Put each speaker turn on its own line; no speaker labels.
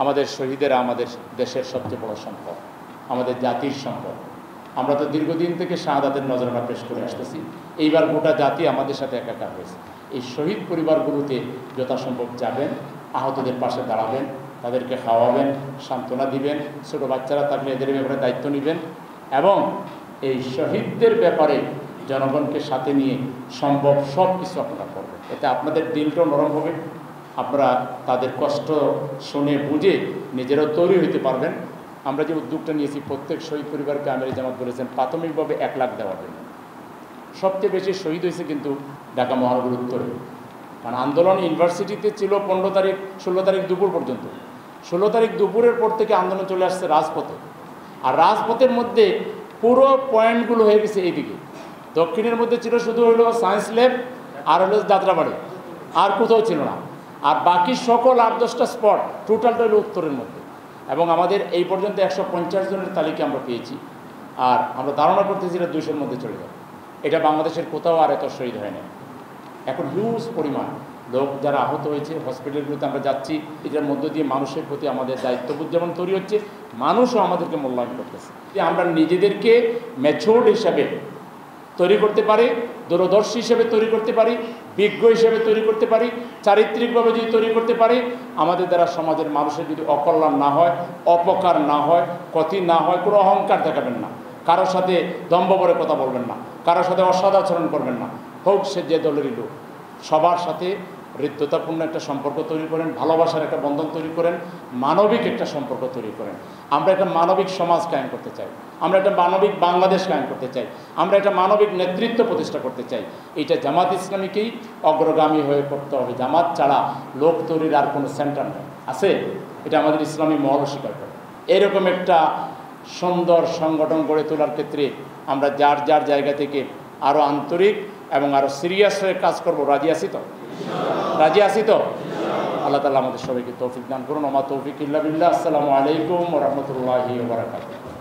আমাদের শহীদেরা আমাদের দেশের সবচেয়ে বড় সম্পদ, আমাদের জাতির সম্পদ। আমরা তো দীর্ঘদিন থেকে শাহাদাতের নজরানা পেশ করে আসতেছি। এইবার গোটা জাতি আমাদের সাথে একাকার হয়েছে। এই শহীদ পরিবারগুলোতে যথাসম্ভব যাবেন, আহতদের পাশে দাঁড়াবেন, তাদেরকে খাওয়াবেন, সান্ত্বনা দিবেন, ছোটো বাচ্চারা থাকলে এদের ব্যাপারে দায়িত্ব নেবেন এবং এই শহীদদের ব্যাপারে জনগণকে সাথে নিয়ে সম্ভব সব কিছু আপনারা করবেন। এতে আপনাদের দিলটাও নরম হবে, আপনারা তাদের কষ্ট শুনে বুঝে নিজেরাও তৈরি হইতে পারবেন। আমরা যে উদ্যোগটা নিয়েছি, প্রত্যেক শহীদ পরিবারকে আমির জামাত বলেছেন প্রাথমিকভাবে 1 লাখ দেওয়ার জন্য। সবচেয়ে বেশি শহীদ হয়েছে কিন্তু ঢাকা মহানগর উত্তরে, কারণ আন্দোলন ইউনিভার্সিটিতে ছিল 15 তারিখ 16 তারিখ দুপুর পর্যন্ত। 16 তারিখ দুপুরের পর থেকে আন্দোলন চলে আসছে রাজপথে, আর রাজপথের মধ্যে পুরো পয়েন্টগুলো হয়ে গেছে এইদিকে। দক্ষিণের মধ্যে ছিল শুধু হলো সায়েন্স ল্যাব আর হলো যাত্রাবাড়ি, আর কোথাও ছিল না। আর বাকি সকল 8-10টা স্পট টোটালটা হলো উত্তরের মধ্যে। এবং আমাদের এই পর্যন্ত 150 জনের তালিকা আমরা পেয়েছি, আর আমরা ধারণা করতেছি এটা 200-র মধ্যে চলে যাবে। এটা বাংলাদেশের কোথাও আর এত শহীদ হয় না। এখন হিউজ পরিমাণ লোক যারা আহত হয়েছে, হসপিটালগুলোতে আমরা যাচ্ছি, এটার মধ্য দিয়ে মানুষের প্রতি আমাদের দায়িত্ববোধ যেমন তৈরি হচ্ছে, মানুষও আমাদেরকে মূল্যায়ন করতেছে। আমরা নিজেদেরকে ম্যাচিউরড হিসাবে তৈরি করতে পারি, দূরদর্শী হিসেবে তৈরি করতে পারি, বিজ্ঞ হিসেবে তৈরি করতে পারি, চারিত্রিকভাবে যদি তৈরি করতে পারি, আমাদের দ্বারা সমাজের মানুষের যদি অকল্যাণ না হয়, অপকার না হয়, ক্ষতি না হয়, কোনো অহংকার দেখাবেন না, কারোর সাথে দম্ভ করে কথা বলবেন না, কারোর সাথে অসদাচরণ করবেন না, হোক সে যে দলেরই লোক। সবার সাথে হৃদ্যতাপূর্ণ একটা সম্পর্ক তৈরি করেন, ভালোবাসার একটা বন্ধন তৈরি করেন, মানবিক একটা সম্পর্ক তৈরি করেন। আমরা একটা মানবিক সমাজ কায়েম করতে চাই, আমরা একটা মানবিক বাংলাদেশ কায়েম করতে চাই, আমরা একটা মানবিক নেতৃত্ব প্রতিষ্ঠা করতে চাই। এটা জামাত ইসলামীকেই অগ্রগামী হয়ে করতে হবে। জামাত ছাড়া লোক তৈরির আর কোনো সেন্টার নেই, আছে? এটা আমাদের ইসলামী মহল স্বীকার করে। এরকম একটা সুন্দর সংগঠন গড়ে তোলার ক্ষেত্রে আমরা যার যার জায়গা থেকে আরও আন্তরিক এবং আরও সিরিয়াস হয়ে কাজ করব। রাজি আছি তো? রাজি আছি তো? আল্লাহ তাআলা আমাদের সবাইকে তৌফিক দান করুন। ওমা তৌফিক ইল্লা বিল্লাহ। আসসালামু আলাইকুম ওয়া রাহমাতুল্লাহি ওয়া বারাকাতুহু।